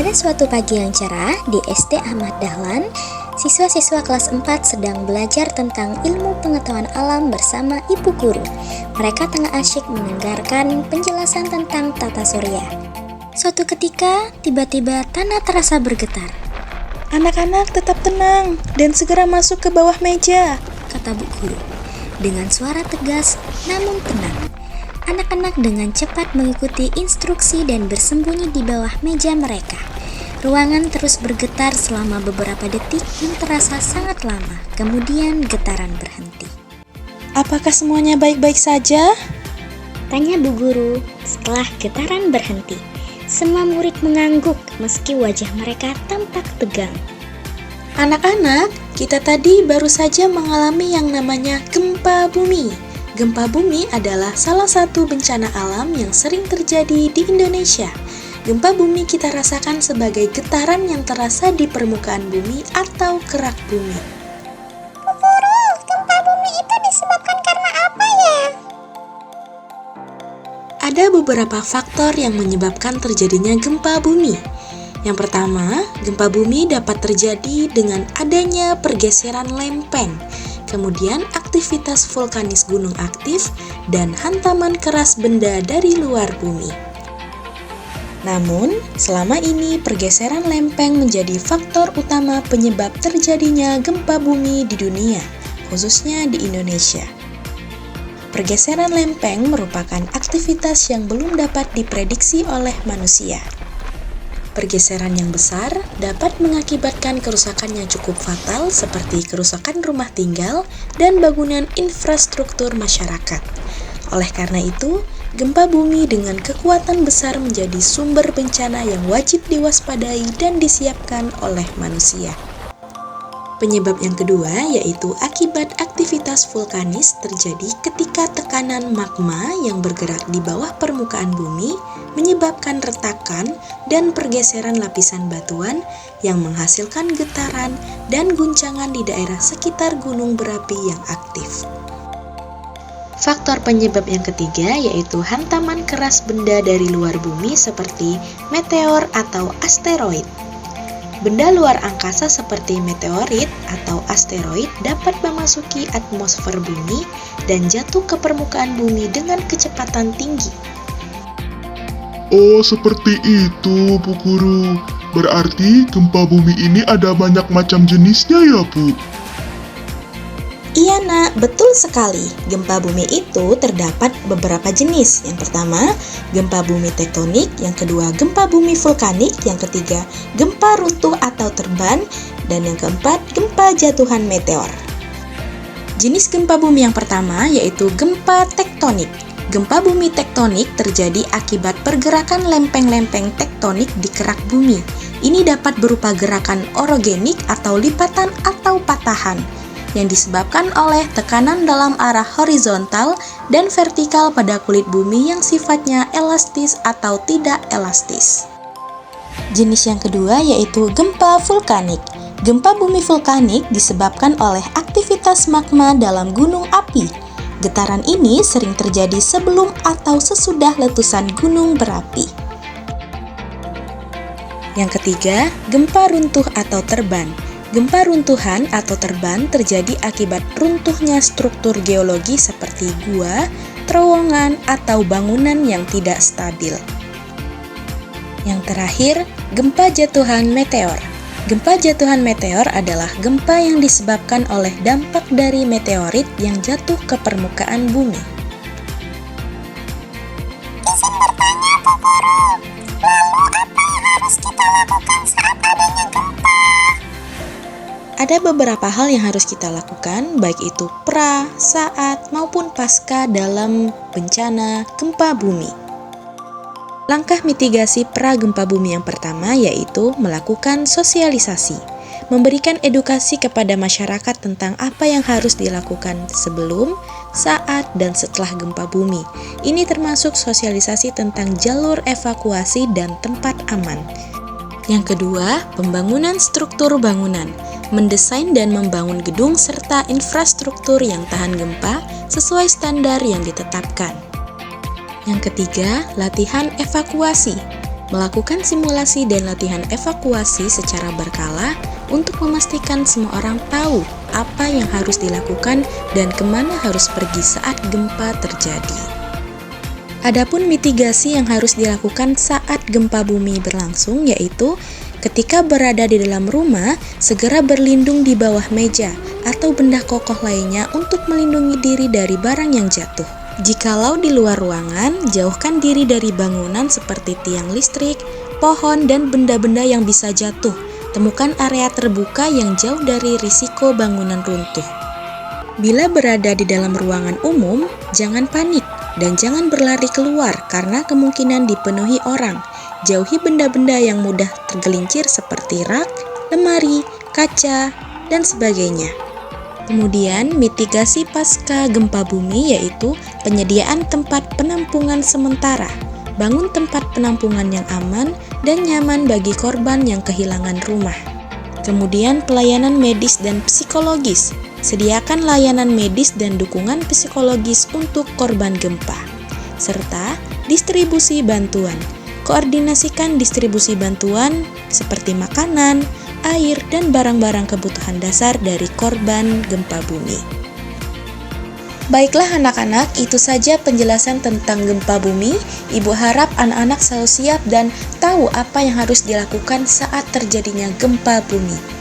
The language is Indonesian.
Pada suatu pagi yang cerah di SD Ahmad Dahlan, siswa-siswa kelas 4 sedang belajar tentang ilmu pengetahuan alam bersama ibu guru. Mereka tengah asyik mendengarkan penjelasan tentang tata surya. Suatu ketika, tiba-tiba tanah terasa bergetar. Anak-anak tetap tenang dan segera masuk ke bawah meja, kata bu guru. Dengan suara tegas namun tenang. Anak-anak dengan cepat mengikuti instruksi dan bersembunyi di bawah meja mereka. Ruangan terus bergetar selama beberapa detik yang terasa sangat lama. Kemudian getaran berhenti. Apakah semuanya baik-baik saja? Tanya bu guru setelah getaran berhenti. Semua murid mengangguk meski wajah mereka tampak tegang. Anak-anak, kita tadi baru saja mengalami yang namanya gempa bumi. Gempa bumi adalah salah satu bencana alam yang sering terjadi di Indonesia. Gempa bumi kita rasakan sebagai getaran yang terasa di permukaan bumi atau kerak bumi. Bu Guru, gempa bumi itu disebabkan karena apa ya? Ada beberapa faktor yang menyebabkan terjadinya gempa bumi. Yang pertama, gempa bumi dapat terjadi dengan adanya pergeseran lempeng, kemudian aktivitas vulkanis gunung aktif, dan hantaman keras benda dari luar bumi. Namun, selama ini pergeseran lempeng menjadi faktor utama penyebab terjadinya gempa bumi di dunia, khususnya di Indonesia. Pergeseran lempeng merupakan aktivitas yang belum dapat diprediksi oleh manusia. Pergeseran yang besar dapat mengakibatkan kerusakan yang cukup fatal seperti kerusakan rumah tinggal dan bangunan infrastruktur masyarakat. Oleh karena itu, gempa bumi dengan kekuatan besar menjadi sumber bencana yang wajib diwaspadai dan disiapkan oleh manusia. Penyebab yang kedua yaitu akibat aktivitas vulkanis terjadi ketika tekanan magma yang bergerak di bawah permukaan bumi menyebabkan retakan dan pergeseran lapisan batuan yang menghasilkan getaran dan guncangan di daerah sekitar gunung berapi yang aktif. Faktor penyebab yang ketiga yaitu hantaman keras benda dari luar bumi seperti meteor atau asteroid. Benda luar angkasa seperti meteorit atau asteroid dapat memasuki atmosfer bumi dan jatuh ke permukaan bumi dengan kecepatan tinggi. Oh, seperti itu, Bu Guru. Berarti gempa bumi ini ada banyak macam jenisnya ya, Bu? Iya nak, betul sekali. Gempa bumi itu terdapat beberapa jenis. Yang pertama, gempa bumi tektonik. Yang kedua, gempa bumi vulkanik. Yang ketiga, gempa runtuh atau terban. Dan yang keempat, gempa jatuhan meteor. Jenis gempa bumi yang pertama yaitu gempa tektonik. Gempa bumi tektonik terjadi akibat pergerakan lempeng-lempeng tektonik di kerak bumi. Ini dapat berupa gerakan orogenik atau lipatan atau patahan yang disebabkan oleh tekanan dalam arah horizontal dan vertikal pada kulit bumi yang sifatnya elastis atau tidak elastis. Jenis yang kedua yaitu gempa vulkanik. Gempa bumi vulkanik disebabkan oleh aktivitas magma dalam gunung api. Getaran ini sering terjadi sebelum atau sesudah letusan gunung berapi. Yang ketiga, gempa runtuh atau terban. Gempa runtuhan atau terban terjadi akibat runtuhnya struktur geologi seperti gua, terowongan, atau bangunan yang tidak stabil. Yang terakhir, gempa jatuhan meteor. Gempa jatuhan meteor adalah gempa yang disebabkan oleh dampak dari meteorit yang jatuh ke permukaan bumi. Izin bertanya, Bu Guru. Lalu apa yang harus kita lakukan saat adanya gempa? Ada beberapa hal yang harus kita lakukan, baik itu pra, saat, maupun pasca dalam bencana gempa bumi. Langkah mitigasi pra gempa bumi yang pertama yaitu melakukan sosialisasi, memberikan edukasi kepada masyarakat tentang apa yang harus dilakukan sebelum, saat, dan setelah gempa bumi. Ini termasuk sosialisasi tentang jalur evakuasi dan tempat aman. Yang kedua, pembangunan struktur bangunan. Mendesain dan membangun gedung serta infrastruktur yang tahan gempa sesuai standar yang ditetapkan. Yang ketiga, latihan evakuasi. melakukan simulasi dan latihan evakuasi secara berkala untuk memastikan semua orang tahu apa yang harus dilakukan dan kemana harus pergi saat gempa terjadi. Adapun mitigasi yang harus dilakukan saat gempa bumi berlangsung yaitu ketika berada di dalam rumah, segera berlindung di bawah meja atau benda kokoh lainnya untuk melindungi diri dari barang yang jatuh. Jikalau di luar ruangan, jauhkan diri dari bangunan seperti tiang listrik, pohon, dan benda-benda yang bisa jatuh. Temukan area terbuka yang jauh dari risiko bangunan runtuh. Bila berada di dalam ruangan umum, jangan panik dan jangan berlari keluar karena kemungkinan dipenuhi orang. Jauhi benda-benda yang mudah tergelincir seperti rak, lemari, kaca, dan sebagainya. Kemudian, mitigasi pasca gempa bumi yaitu penyediaan tempat penampungan sementara. Bangun tempat penampungan yang aman dan nyaman bagi korban yang kehilangan rumah. Kemudian, pelayanan medis dan psikologis. Sediakan layanan medis dan dukungan psikologis untuk korban gempa. Serta distribusi bantuan. Koordinasikan distribusi bantuan seperti makanan, air, dan barang-barang kebutuhan dasar dari korban gempa bumi. Baiklah anak-anak, itu saja penjelasan tentang gempa bumi. Ibu harap anak-anak selalu siap dan tahu apa yang harus dilakukan saat terjadinya gempa bumi.